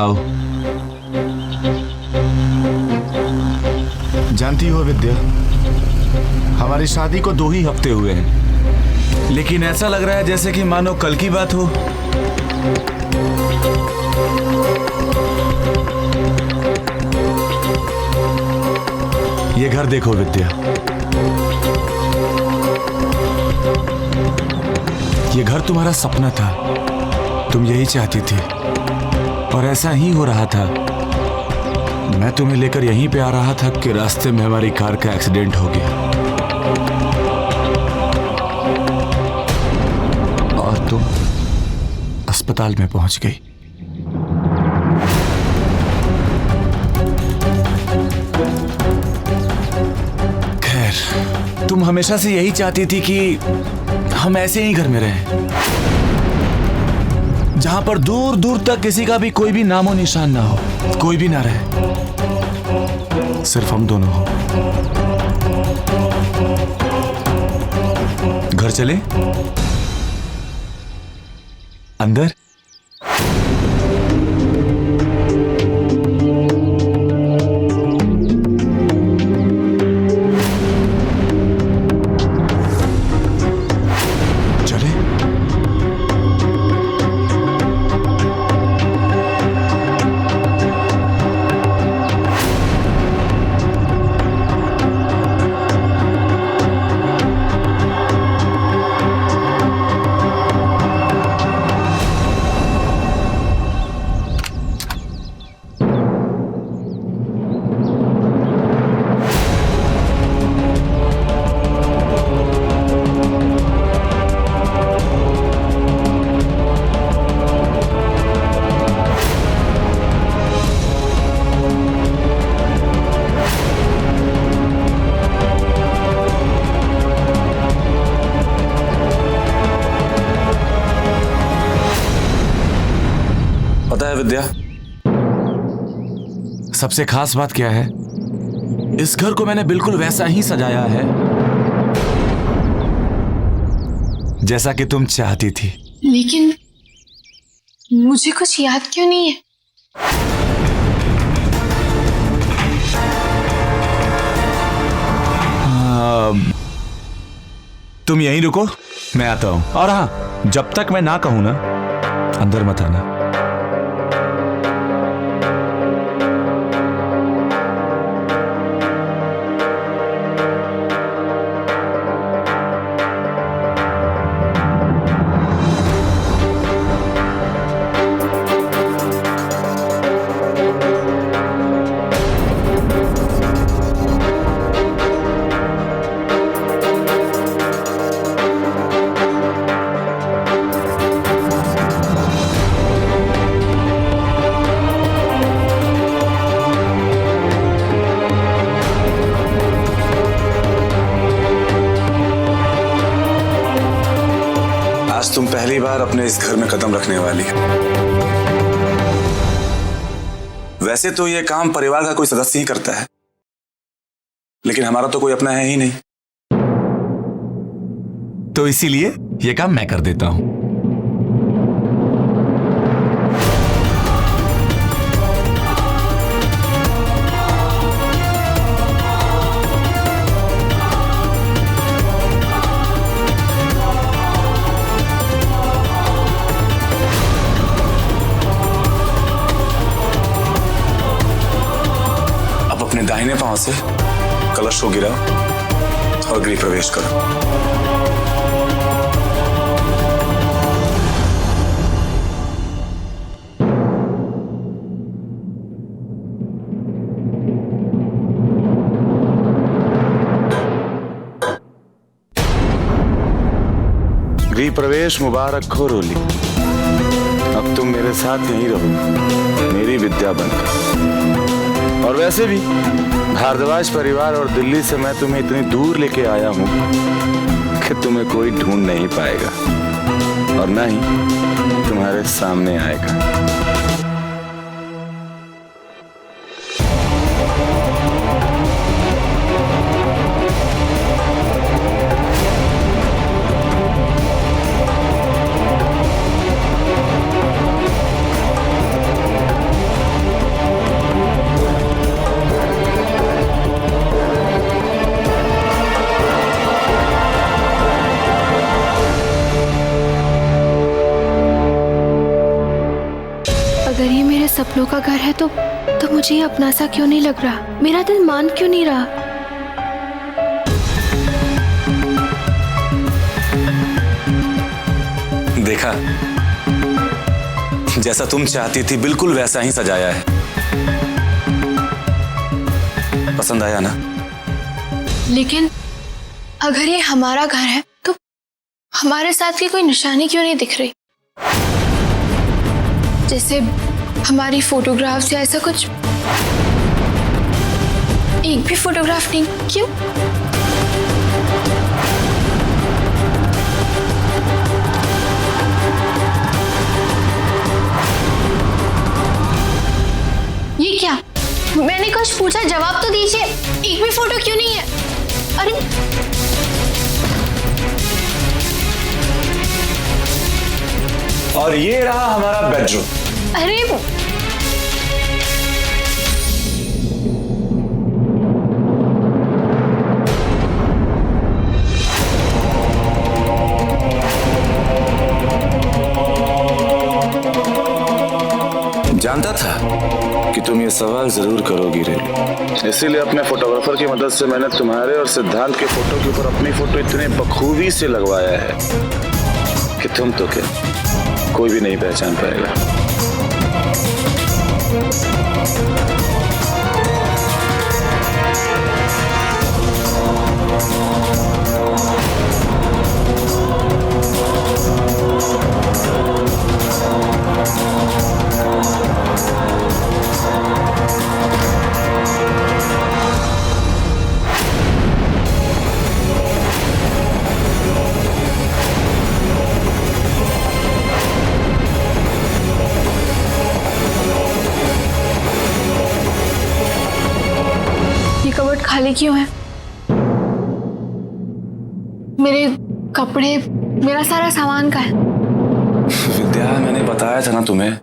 बताओ। जानती हो विद्या, हमारी शादी को 2 ही हफ्ते हुए हैं, लेकिन ऐसा लग रहा है जैसे कि मानो कल की बात हो। ये घर देखो विद्या, ये घर तुम्हारा सपना था, तुम यही चाहती थी और ऐसा ही हो रहा था। मैं तुम्हें लेकर यहीं पे आ रहा था कि रास्ते में हमारी कार का एक्सीडेंट हो गया और तुम अस्पताल में पहुंच गई। खैर, तुम हमेशा से यही चाहती थी कि हम ऐसे ही घर में रहें, जहां पर दूर दूर तक किसी का भी कोई भी नामो निशान ना हो, कोई भी ना रहे, सिर्फ हम दोनों हो। घर चले अंदर। पता है विद्या, सबसे खास बात क्या है, इस घर को मैंने बिल्कुल वैसा ही सजाया है जैसा कि तुम चाहती थी। लेकिन मुझे कुछ याद क्यों नहीं है? तुम यहीं रुको, मैं आता हूं। और हाँ, जब तक मैं ना कहूं ना, अंदर मत आना। तुम पहली बार अपने इस घर में कदम रखने वाली हो। वैसे तो ये काम परिवार का कोई सदस्य ही करता है, लेकिन हमारा तो कोई अपना है ही नहीं, तो इसीलिए ये काम मैं कर देता हूं। दाहिने पांव से कलश को गिराओ और गृह प्रवेश करो। गृह प्रवेश मुबारक हो रोली। अब तुम मेरे साथ यहीं रहो, मेरी विद्या बनकर। और वैसे भी भारद्वाज परिवार और दिल्ली से मैं तुम्हें इतनी दूर लेके आया हूं कि तुम्हें कोई ढूंढ नहीं पाएगा और ना ही तुम्हारे सामने आएगा। मेरे सपनों का घर है तो मुझे ये अपना सा क्यों नहीं लग रहा? मेरा दिल मान क्यों नहीं रहा? देखा, जैसा तुम चाहती थी बिल्कुल वैसा ही सजाया है। पसंद आया ना? लेकिन अगर ये हमारा घर है तो हमारे साथ की कोई निशानी क्यों नहीं दिख रही? जैसे हमारी फोटोग्राफ्स या ऐसा कुछ। एक भी फोटोग्राफ नहीं, क्यों? ये क्या? मैंने कुछ पूछा, जवाब तो दीजिए। एक भी फोटो क्यों नहीं है? अरे और ये रहा हमारा बेडरूम। अरे जानता था कि तुम ये सवाल जरूर करोगी रेलू। इसीलिए अपने फोटोग्राफर की मदद से मैंने तुम्हारे और सिद्धांत के फोटो के ऊपर अपनी फोटो इतने बखूबी से लगवाया है कि तुम तो क्या कोई भी नहीं पहचान पाएगा। कबर्ड खाली क्यों है? मेरे कपड़े, मेरा सारा सामान का है। विद्या, मैंने बताया था ना तुम्हें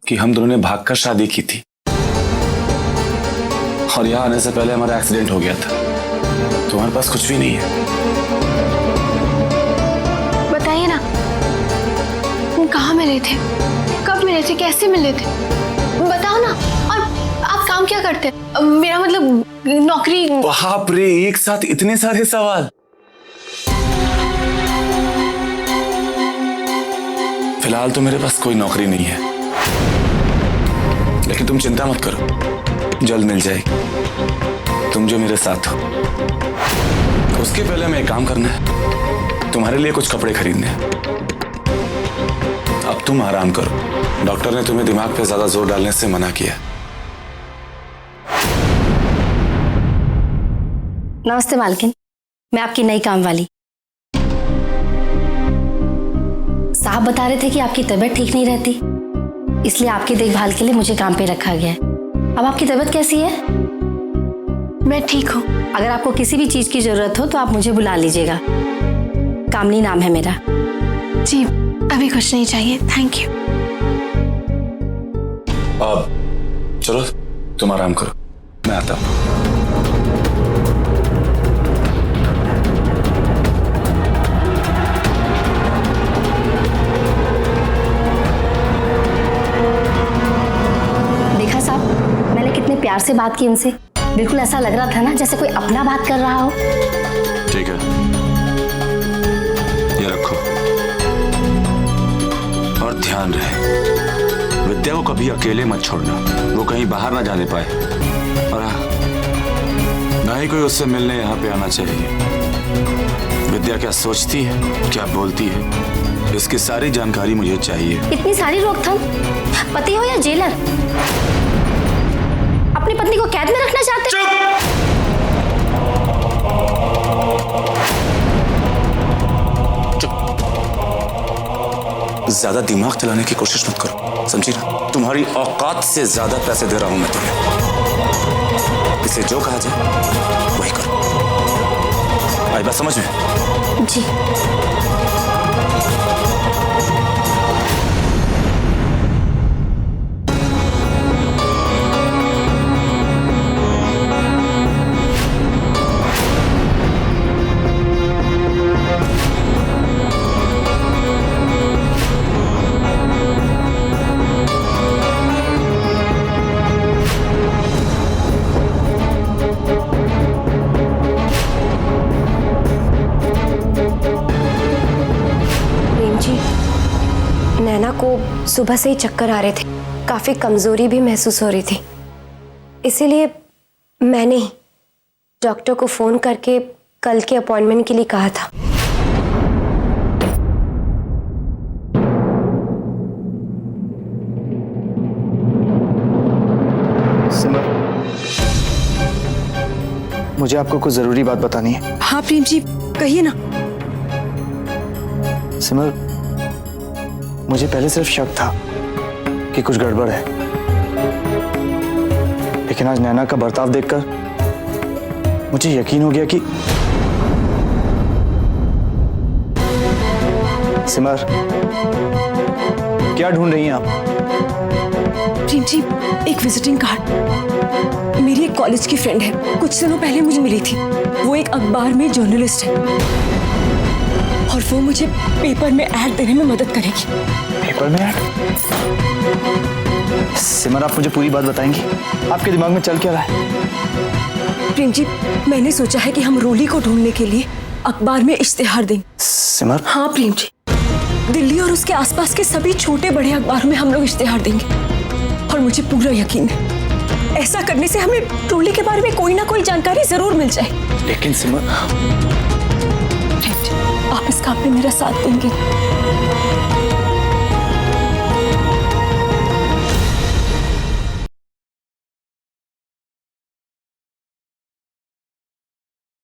कि हम दोनों ने भागकर शादी की थी और यहाँ आने से पहले हमारा एक्सीडेंट हो गया था। तुम्हारे पास कुछ भी नहीं है। बताइए ना, तुम कहाँ मिले थे? कब मिले थे? कैसे मिले थे? बताओ ना। और आप काम क्या करते? मेरा मतलब नौकरी। बाप रे, एक साथ इतने सारे सवाल। फिलहाल तो मेरे पास कोई नौकरी नहीं है, लेकिन तुम चिंता मत करो, जल्द मिल जाएगी। तुम जो मेरे साथ हो। उसके पहले हमें एक काम करना है, तुम्हारे लिए कुछ कपड़े खरीदने हैं। अब तुम आराम करो, डॉक्टर ने तुम्हें दिमाग पे ज्यादा जोर डालने से मना किया। नमस्ते मालकिन, मैं आपकी नई काम वाली। साहब बता रहे थे कि आपकी तबीयत ठीक नहीं रहती, इसलिए आपकी देखभाल के लिए मुझे काम पे रखा गया है। अब आपकी तबीयत कैसी है? मैं ठीक हूँ। अगर आपको किसी भी चीज की जरूरत हो तो आप मुझे बुला लीजिएगा। कामनी नाम है मेरा। जी, अभी कुछ नहीं चाहिए, थैंक यू। अब चलो तुम आराम करो, मैं आता हूँ। प्यार से बात की उनसे, बिल्कुल ऐसा लग रहा था ना जैसे कोई अपना बात कर रहा हो। ठीक है, ये रखो और ध्यान रहे, विद्या को कभी अकेले मत छोड़ना, वो कहीं बाहर ना जाने पाए, और ना ही कोई उससे मिलने यहाँ पे आना चाहिए। विद्या क्या सोचती है, क्या बोलती है, इसकी सारी जानकारी मुझे चाहिए। इतनी सारी रोकथाम? पति हो या जेलर, अपनी पत्नी को कैद में रखना चाहते? चुप। ज्यादा दिमाग चलाने की कोशिश मत करो, समझी ना? तुम्हारी औकात से ज्यादा पैसे दे रहा हूं मैं तुम्हें, इसलिए जो कहा जाए वही करो। आई बात समझ में? जी। सुबह से ही चक्कर आ रहे थे, काफी कमजोरी भी महसूस हो रही थी, इसीलिए मैंने ही डॉक्टर को फोन करके कल के अपॉइंटमेंट के लिए कहा था। सिमर, मुझे आपको कुछ जरूरी बात बतानी है। हाँ प्रेम जी, कहिए ना। सिमर, मुझे पहले सिर्फ शक था कि कुछ गड़बड़ है, लेकिन आज नैना का बर्ताव देखकर मुझे यकीन हो गया कि सिमर, क्या ढूंढ रही हैं आप? प्रेम जी, एक विजिटिंग कार्ड। मेरी एक कॉलेज की फ्रेंड है, कुछ दिनों पहले मुझे मिली थी। वो एक अखबार में जर्नलिस्ट है और वो मुझे पेपर में ऐड देने में मदद करेगी। पेपर में ऐड? सिमर, आप मुझे पूरी बात बताएंगी? आपके दिमाग में चल क्या रहा है? प्रेम जी, मैंने सोचा है कि हम रोली को ढूंढने के लिए अखबार में इश्तेहार दें। सिमर? हाँ प्रेम जी, दिल्ली और उसके आसपास के सभी छोटे बड़े अखबारों में हम लोग इश्तेहार देंगे और मुझे पूरा यकीन है ऐसा करने से हमें रोली के बारे में कोई ना कोई जानकारी जरूर मिल जाए। लेकिन सिमर, प्रेम जी, आप इस काम में मेरा साथ देंगे?